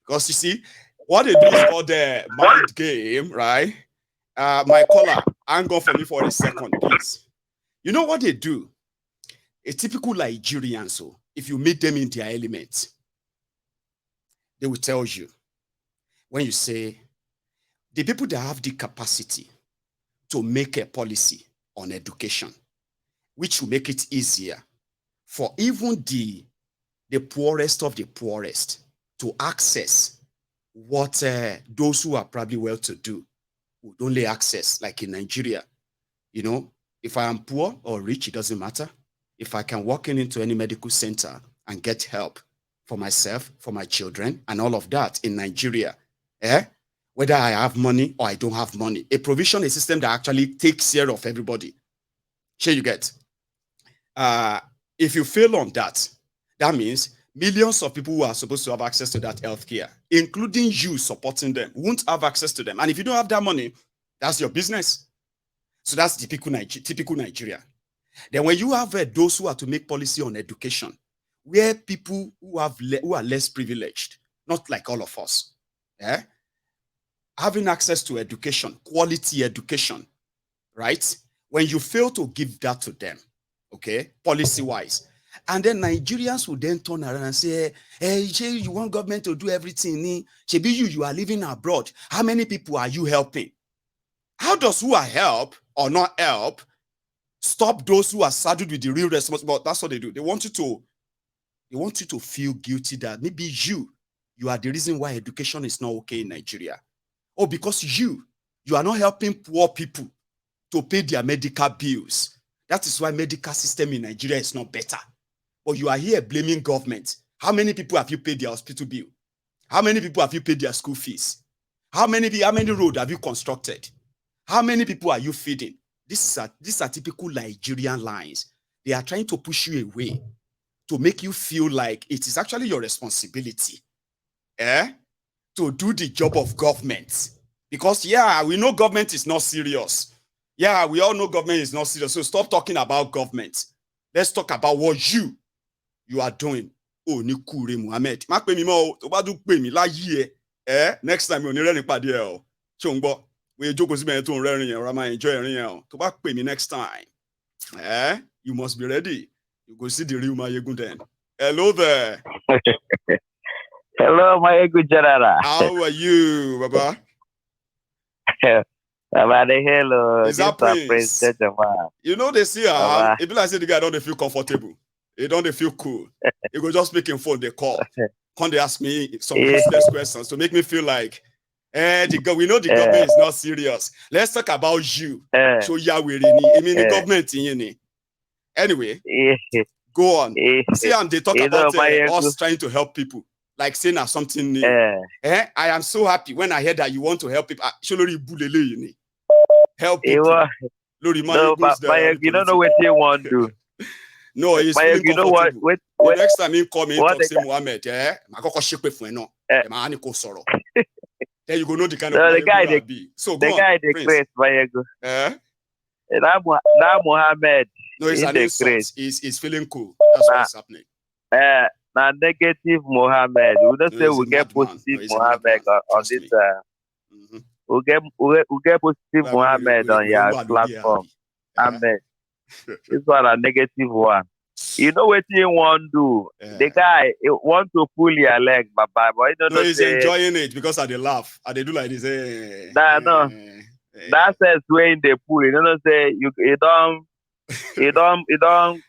Because you see, what they do is called the mind game, right? My caller, hang on for me for a second, please. You know what they do? A typical Nigerian, so if you meet them in their element, they will tell you, when you say, the people that have the capacity to make a policy on education, which will make it easier for even the poorest of the poorest to access what those who are probably well-to-do would only access, like in Nigeria. You know, if I am poor or rich, it doesn't matter. If I can walk into any medical center and get help for myself, for my children, and all of that in Nigeria, whether I have money or I don't have money, a provision, a system that actually takes care of everybody. Sure, you get. If you fail on that, that means millions of people who are supposed to have access to that healthcare, including you supporting them, won't have access to them. And if you don't have that money, that's your business. So that's typical Nigeria. Then when you have those who are to make policy on education, where people who are less privileged, not like all of us, having access to education, quality education, right? When you fail to give that to them, okay, policy-wise, and then Nigerians will then turn around and say, hey, you want government to do everything? Maybe you are living abroad. How many people are you helping? How does who are help or not help stop those who are saddled with the real responsibility? That's what they do. They want you to feel guilty that maybe you are the reason why education is not okay in Nigeria. Or because you are not helping poor people to pay their medical bills. That is why medical system in Nigeria is not better. But you are here blaming government. How many people have you paid their hospital bill? How many people have you paid their school fees? How many roads have you constructed? How many people are you feeding? These are typical Nigerian lines. They are trying to push you away to make you feel like it is actually your responsibility to do the job of government. Because, yeah, we know government is not serious. Yeah, we all know government is not serious. So stop talking about government. Let's talk about what you are doing. Oh, ni kure Muhammad. Ma pe mi mo tó bá dún pè mí láyé ẹ. Next time o ní rẹ́rìn pàdé ẹ o. Ṣé o ń gbọ́? We jókòó síbẹ̀ yẹn tó ń rẹ́rìn yẹn, máa enjoy ẹ̀rín yẹn o. Tó bá pè mí next time. You must be ready. You go see the real Mayegun then. Hello there. Hello, Mayegun General. How are you, Baba? Hello. Is that Prince? You know they see if I say the guy don't feel comfortable, he don't feel cool. He go just speak in phone, they call. Can't they ask me some business questions to make me feel like we know the government is not serious. Let's talk about you. So Yahweh the government in anyway. Go on. See, and they talk about us trying to help people. Like saying something new. I am so happy when I heard that you want to help people. Help people. No, you don't know what you want to do. No, he's feeling comfortable. The next time he come in, talk say Muhammad, then you go know the kind of the guy they be. So the guy they great, Now Muhammad. No, it's an insult. He's feeling cool. That's what's happening. Now negative Muhammad. We don't say we get positive Muhammad on this. We get positive Muhammad on your platform. Amen. This one a negative one. You know what you want to do? The guy want to pull your leg, but you don't know. He's enjoying it because they laugh. And they do like this. No. That says when they pull. You don't say you don't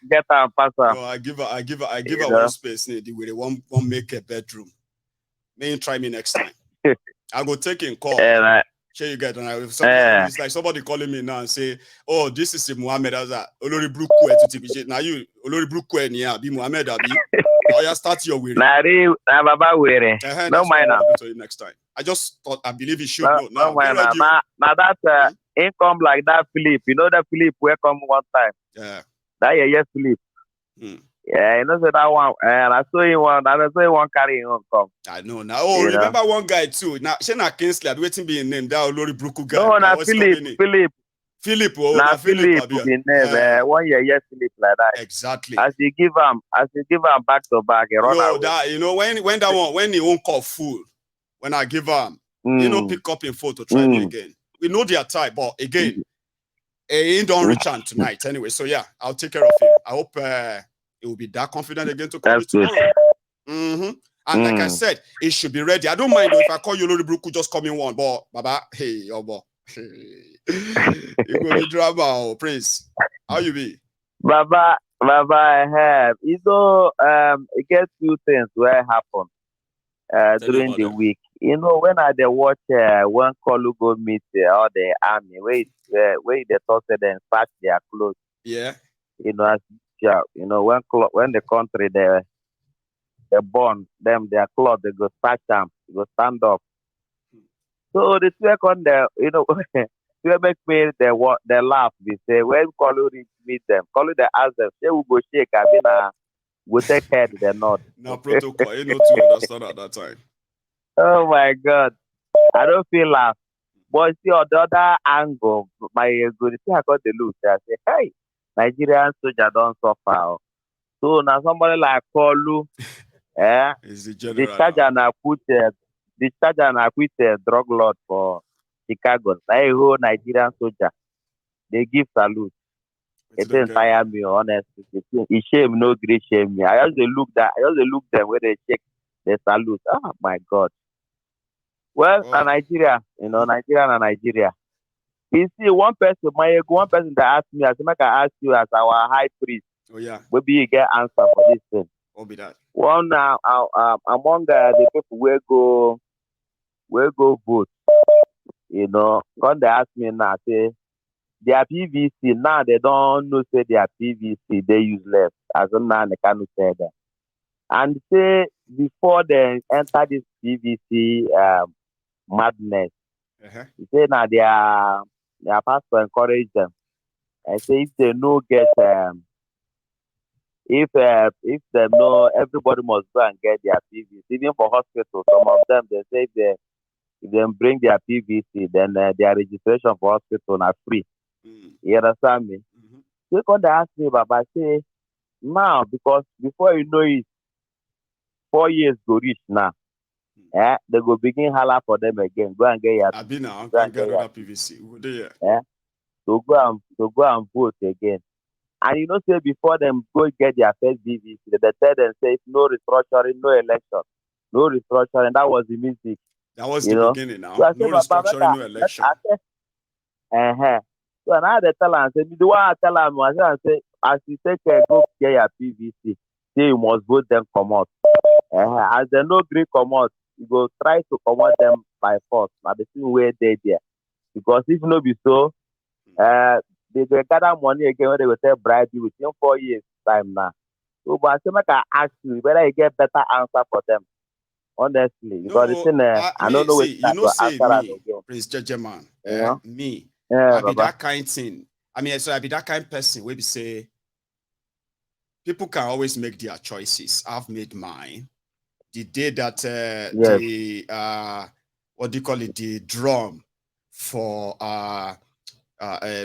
get and pass. No, I give her one space. They won't make a bedroom. May try me next time. I go take in call. Sure you get it's like somebody calling me now and say, "Oh, this is Muhammad Azza. Olori Brukwe to TPJ. Now you Olori Brukwe niya be Muhammad Abi. Oh, yeah, start your way. Baba wearing. No mind now. To you next time. I just thought I believe you should know. No mind now. Now that income like that Philip. You know that Philip will come one time. Yeah. That yes Philip. Yeah, you know that one. And I saw him one carry him come. I know now. Oh, remember one guy too. Now, Shana Kingsley had waiting being named that Olori Bruku guy. No, now Philip. Oh, now Philip be name. 1 year, yes, Philip like that. Exactly. As you give him back to back, run away. That when that one when he won't call full, when I give him, pick up in phone to try me again. We know their type, but again, he don't reach out tonight anyway. So yeah, I'll take care of him. I hope he will be that confident again to call me tomorrow. And like I said, he should be ready. I don't mind if I call you Lori Bruku, just come in one. But Baba, hey, yo, boy. You go be drama, Prince. How you be? Baba, I have. You know, it gets two things where happen during the week. You know, when I watch one Kolu go meet all the army, where they talk to them, patch their clothes. Yeah. You know, when the country they burn them their clothes, they go patch them, they go stand up. So the second they make me they laugh. They say when Kolu meet them, Kolu they ask them, they will go shake. I mean, we take care of the north. Now protocol, you know to understand at that time. Oh my God, I don't feel laugh. But see on the other angle, my good thing I got the look. I say, hey, Nigerian soldier don't suffer. So now somebody like Kolu, the charge and I quit drug lord for Chicago. Like whole Nigerian soldier, they give salute. It inspire me, honestly. It shame no great shame me. I just look them when they check the salute. Oh my God. Well, Nigeria, Nigeria. You see, one person that asked me, I can ask you as our high priest. Oh yeah. Maybe you get answer for this thing. What be that? One now among the people will go vote. You know, when they ask me now, say their PVC now they don't know say their PVC they useless. As a man they cannot say that. And say before they enter this PVC madness, you say now their pastor encourage them. I say if they no get if they know everybody must go and get their PVC. Even for hospitals, some of them they say if they bring their PVC, then their registration for hospital are free. You understand me? They come to ask me, Baba, say, now, because before you know it, 4 years go reach now. They go begin holler for them again. Go and get your I've been now, go and get other PVC. We'll do it. To go and vote again. And you know, say before them go get their first PVC, they tell them, say, no restructuring, no election. No restructuring. That was the music. That was the beginning now. So I no restructuring, no election. So now they tell them, say, the one I tell them, I say, as you take care, go get your PVC, say you must vote them come out. As they no agree come out, you go try to come out them by force. Now the same way they there. Because if no be so, they gather money again when they will tell bribe you within 4 years time now. So but I say make I ask you, whether you get better answer for them. Honestly, because the thing, I don't know what me, Prince Jejeman, me. I be that kind thing. I mean, so I be that kind person where we say people can always make their choices. I've made mine. The day that the what do you call it, the drum for a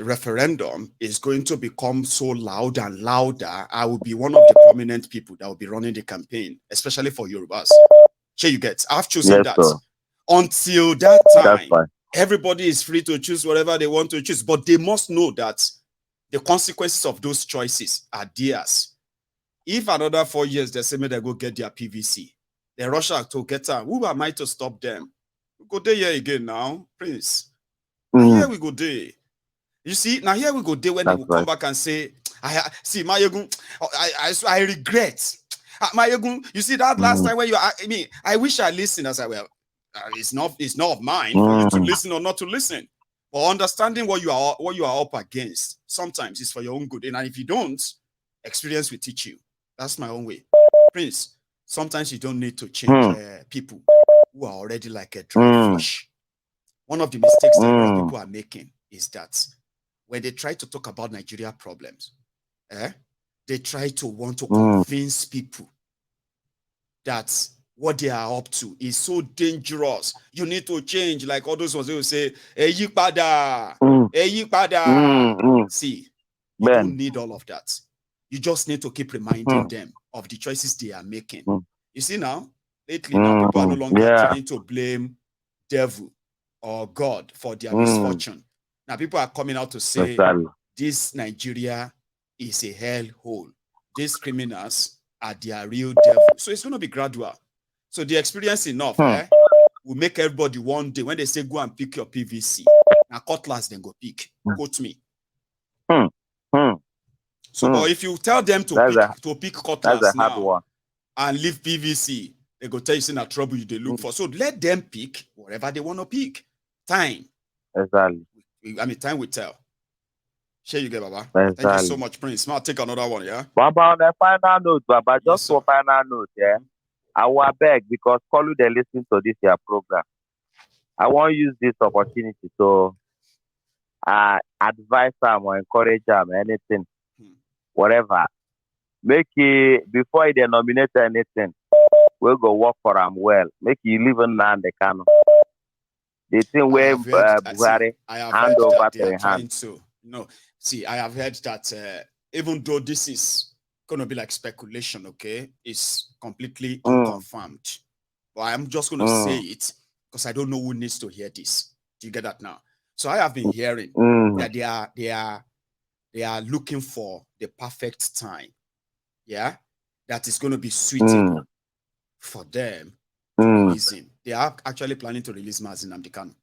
referendum is going to become so loud and louder, I will be one of the prominent people that will be running the campaign, especially for Yorubas. Sure, you get. I've chosen that. Sir. Until that time, everybody is free to choose whatever they want to choose, but they must know that the consequences of those choices are theirs. If another 4 years they say me they go get their PVC, they rush out to get them. Who am I to stop them? We go there here again now, Prince. Here we go there. You see, now here we go there when they will come back and say, see, I regret. You see that last time when you, I wish I listened. I said, well, it's not of mine for you to listen or not to listen. But understanding what you are up against sometimes is for your own good. And if you don't, experience will teach you. That's my own way. Prince, sometimes you don't need to change people who are already like a dry fish. One of the mistakes that people are making is that when they try to talk about Nigeria problems, they try to want to convince people that what they are up to is so dangerous. You need to change, like all those ones they will say, "Eyi pada, eyi pada." See, you don't need all of that. You just need to keep reminding them of the choices they are making. You see now, lately now people are no longer trying to blame devil or God for their misfortune. Now people are coming out to say this Nigeria is a hellhole. These criminals are their real devil. So it's going to be gradual. So the experience enough will make everybody one day when they say go and pick your PVC. Now cutlass then go pick. Quote me. So but if you tell them to pick cutlass now and leave PVC, they go tell you in trouble you they look for. So let them pick whatever they want to pick. Time. Exactly. I mean, time will tell. Sure you get, Baba. Exactly. Thank you so much, Prince. Now take another one, yeah? Baba, on the final note, Baba, just for final note, yeah? I will beg, because Kolu, they listen to this your program. I want to use this opportunity to advise them or encourage them, anything, whatever. Make it, before they nominate anything, we'll go work for them well. Make you live in the Kano. The thing where Buhari hand over to your hand. No, see, I have heard that even though this is going to be like speculation, okay, it's completely unconfirmed. But I'm just going to say it because I don't know who needs to hear this. Do you get that now? So I have been hearing that they are looking for the perfect time, yeah, that is going to be suitable for them to release him. They are actually planning to release Mazin Nnamdi Kanu.